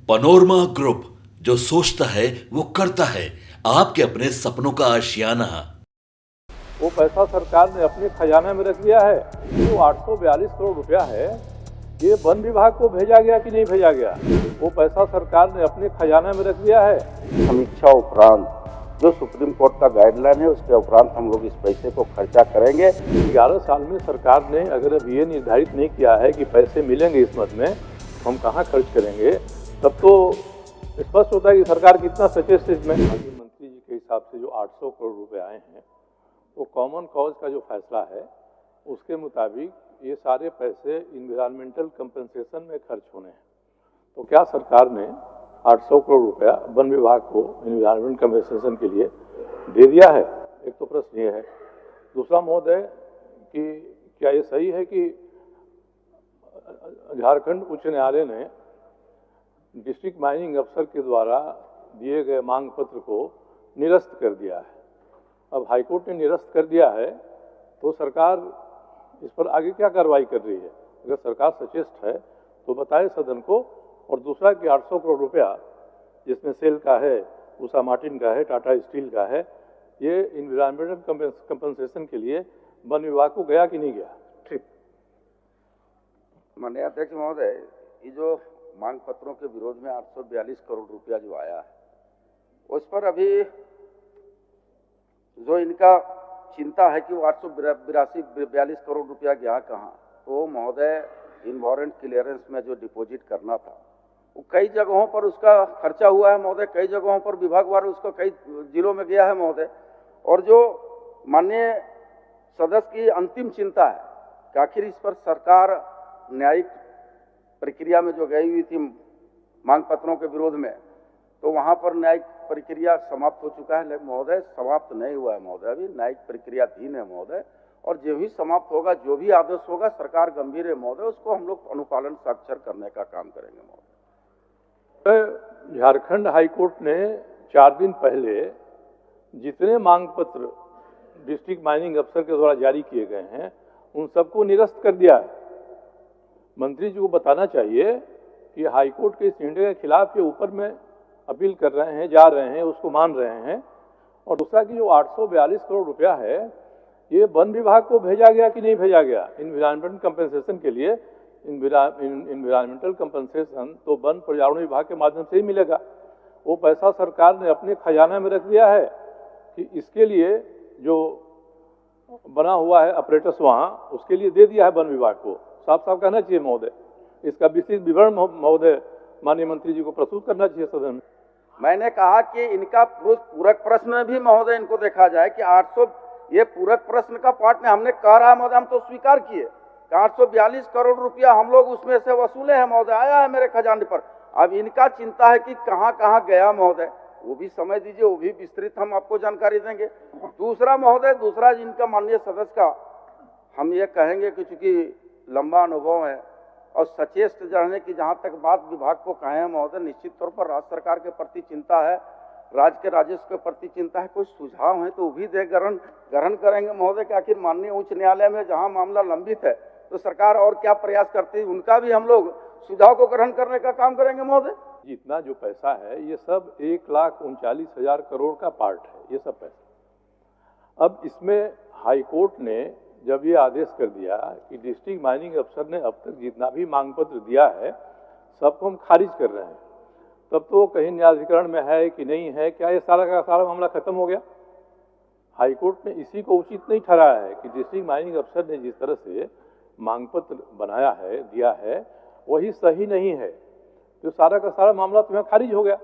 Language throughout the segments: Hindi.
पनोरमा ग्रुप, जो सोचता है वो करता है। आपके अपने सपनों का आशियाना। वो पैसा सरकार ने अपने खजाने में रख दिया है। जो 842 करोड़ रुपया है, ये वन विभाग को भेजा गया कि नहीं भेजा गया? वो पैसा सरकार ने अपने खजाने में रख दिया है। समीक्षा उपरांत जो सुप्रीम कोर्ट का गाइडलाइन है उसके उपरांत हम लोग इस पैसे को खर्चा करेंगे। 11 साल में सरकार ने अगर अब ये निर्धारित नहीं किया है कि पैसे मिलेंगे इस मद में, हम कहाँ खर्च करेंगे, तब तो स्पष्ट होता है कि सरकार कितना सचेत इसमें। मंत्री जी के हिसाब से जो 800 करोड़ रुपए आए हैं, वो कॉमन कॉज का जो फैसला है उसके मुताबिक ये सारे पैसे इन्वायरमेंटल कंपनसेशन में खर्च होने हैं। तो क्या सरकार ने 800 करोड़ रुपया वन विभाग को इन्वायरमेंट कंपनसेशन के लिए दे दिया है? एक तो प्रश्न ये है। दूसरा महोदय कि क्या ये सही है कि झारखंड उच्च न्यायालय ने डिस्ट्रिक्ट माइनिंग अफसर के द्वारा दिए गए मांग पत्र को निरस्त कर दिया है? अब हाईकोर्ट ने निरस्त कर दिया है तो सरकार इस पर आगे क्या कार्रवाई कर रही है? अगर सरकार सचेत है तो बताए सदन को। और दूसरा कि 800 करोड़ रुपया जिसमें सेल का है, उषा मार्टिन का है, टाटा स्टील का है, ये इन्वायरमेंटल कंपनसेशन के लिए वन विभाग को गया कि नहीं गया? ठीक। माननीय अध्यक्ष महोदय, ये जो मांग पत्रों के विरोध में 842 करोड़ रुपया जो आया है, उस पर अभी जो इनका चिंता है कि वो 842 करोड़ रुपया गया कहाँ, तो महोदय इनवॉरेंट क्लियरेंस में जो डिपॉजिट करना था वो कई जगहों पर उसका खर्चा हुआ है महोदय। कई जगहों पर विभागवार उसको कई जिलों में गया है महोदय। और जो माननीय सदस्य की अंतिम चिंता है कि आखिर इस पर सरकार न्यायिक प्रक्रिया में जो गई हुई थी मांग पत्रों के विरोध में, तो वहां पर न्यायिक प्रक्रिया समाप्त हो चुका है महोदय। समाप्त नहीं हुआ है महोदय, अभी न्यायिक प्रक्रियाधीन है महोदय। और जो भी समाप्त होगा, जो भी आदेश होगा, सरकार गंभीर है महोदय, उसको हम लोग अनुपालन साक्षर करने का काम करेंगे महोदय। झारखंड हाईकोर्ट ने 4 दिन पहले जितने मांग पत्र डिस्ट्रिक्ट माइनिंग अफसर के द्वारा जारी किए गए हैं उन सबको निरस्त कर दिया है। मंत्री जी को बताना चाहिए कि हाईकोर्ट के इस निर्णय के खिलाफ ये ऊपर में अपील कर रहे हैं, जा रहे हैं, उसको मान रहे हैं। और दूसरा कि जो 842 करोड़ रुपया है, ये वन विभाग को भेजा गया कि नहीं भेजा गया इन्वायरमेंटल कंपनसेशन के लिए? इन्वायरमेंटल कंपनसेशन तो वन पर्यावरण विभाग के माध्यम से ही मिलेगा। वो पैसा सरकार ने अपने खजाना में रख दिया है कि इसके लिए जो बना हुआ है अपरेटस वहाँ, उसके लिए दे दिया है वन विभाग को। साफ साफ कहना चाहिए महोदय। इसका विस्तृत विवरण महोदय माननीय मंत्री जी को प्रस्तुत करना चाहिए सदन में। मैंने कहा कि इनका पूरक प्रश्न में भी महोदय इनको देखा जाए कि 800, ये पूरक प्रश्न का पार्ट में हमने कह रहा है महोदय, हम तो स्वीकार किए 842 करोड़ रुपया हम लोग उसमें से वसूले हैं महोदय, आया है मेरे खजाने पर। अब इनका चिंता है कि कहाँ कहाँ गया महोदय, वो भी समय दीजिए, वो भी विस्तृत हम आपको जानकारी देंगे। दूसरा महोदय, दूसरा इनका माननीय सदस्य का हम ये कहेंगे कि चूंकि लंबा अनुभव है और सचेत रहने की जहाँ तक बात विभाग को कहे हैं महोदय, निश्चित तौर पर राज्य सरकार के प्रति चिंता है, राज्य के राजस्व के प्रति चिंता है। कोई सुझाव है तो वो भी दे ग्रहण करेंगे महोदय कि आखिर माननीय उच्च न्यायालय में जहाँ मामला लंबित है तो सरकार और क्या प्रयास करती है, उनका भी हम लोग सुझाव को ग्रहण करने का काम करेंगे महोदय। जितना जो पैसा है ये सब 1,39,000 करोड़ का पार्ट है, ये सब पैसा। अब इसमें हाईकोर्ट ने जब ये आदेश कर दिया कि डिस्ट्रिक्ट माइनिंग अफसर ने अब तक जितना भी मांग पत्र दिया है सबको हम खारिज कर रहे हैं, तब तो कहीं न्यायाधिकरण में है कि नहीं है, क्या ये सारा का सारा मामला खत्म हो गया? हाईकोर्ट ने इसी को उचित नहीं ठहराया है कि डिस्ट्रिक्ट माइनिंग अफसर ने जिस तरह से मांग पत्र बनाया है, दिया है, वही सही नहीं है, तो सारा का सारा मामला तुम्हें खारिज हो गया।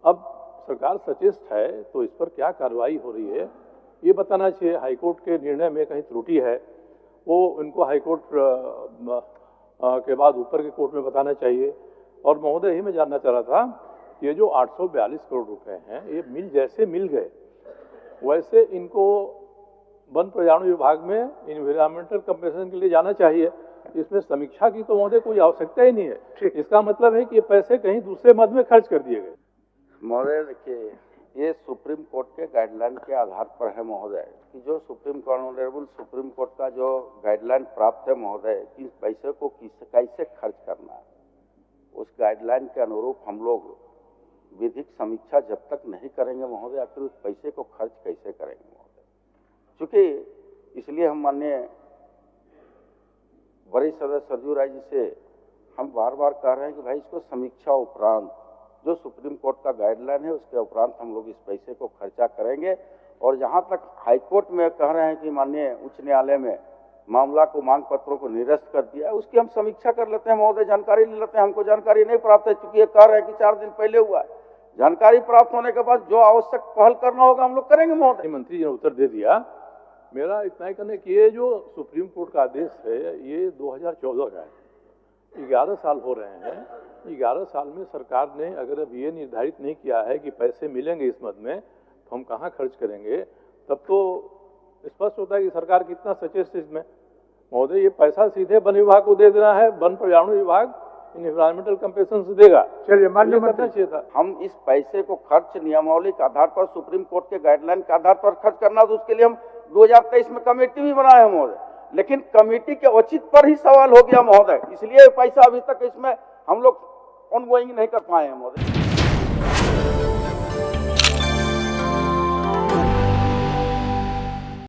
अब सरकार सचेत है तो इस पर क्या कार्रवाई हो रही है ये बताना चाहिए। हाईकोर्ट के निर्णय में कहीं त्रुटि है वो उनको हाईकोर्ट के बाद ऊपर के कोर्ट में बताना चाहिए। और महोदय ही मैं जानना चाह रहा था कि ये जो 842 करोड़ रुपए हैं, ये जैसे मिल गए वैसे इनको वन पर्यावरण विभाग में इन्वायरमेंटल कंपनसेशन के लिए जाना चाहिए। इसमें समीक्षा की तो महोदय कोई आवश्यकता ही नहीं है। इसका मतलब है कि ये पैसे कहीं दूसरे मद में खर्च कर दिए गए। महोदय देखिए, ये सुप्रीम कोर्ट के गाइडलाइन के आधार पर है महोदय कि जो ऑनरेबल सुप्रीम कोर्ट का जो गाइडलाइन प्राप्त है महोदय, कि इस पैसे को कैसे खर्च करना है, उस गाइडलाइन के अनुरूप हम लोग विधिक समीक्षा जब तक नहीं करेंगे महोदय, आखिर उस पैसे को खर्च कैसे करेंगे महोदय। चूंकि इसलिए हम माननीय वरिष्ठ सदस्य सरजू राय जी से हम बार बार कह रहे हैं कि भाई इसको समीक्षा उपरांत जो सुप्रीम कोर्ट का गाइडलाइन है उसके उपरांत हम लोग इस पैसे को खर्चा करेंगे। और जहां तक हाईकोर्ट में कह रहे हैं कि माननीय उच्च न्यायालय में मामला को मांग पत्रों को निरस्त कर दिया, उसकी हम समीक्षा कर लेते हैं महोदय, जानकारी ले लेते हैं। हमको जानकारी नहीं प्राप्त है, चूंकि ये कह रहे हैं कि 4 दिन पहले हुआ है। जानकारी प्राप्त होने के बाद जो आवश्यक पहल करना होगा हम लोग करेंगे महोदय। मंत्री जी ने उत्तर दे दिया। मेरा इतना ही कहने कि ये जो सुप्रीम कोर्ट का आदेश है ये 2014 का है, 11 साल हो रहे हैं। 11 साल में सरकार ने अगर अब ये निर्धारित नहीं किया है कि पैसे मिलेंगे इस मद में तो हम कहाँ खर्च करेंगे, तब तो स्पष्ट होता है कि सरकार कितना सचेत इसमें। महोदय ये पैसा सीधे वन विभाग को दे देना है, वन पर्यावरण विभाग इन्वायरमेंटल कंपेंशन से देगा। चलिए माननीय मंत्री चाहिए था। हम इस पैसे को खर्च नियमावली के आधार पर सुप्रीम कोर्ट के गाइडलाइन के आधार पर खर्च करना, तो उसके लिए हम 2023 में कमेटी भी बनाए हैं महोदय, लेकिन कमेटी के औचित्य पर ही सवाल हो गया महोदय, इसलिए पैसा अभी तक इसमें हम लोग ऑनगोइंग नहीं कर पाए हैं महोदय।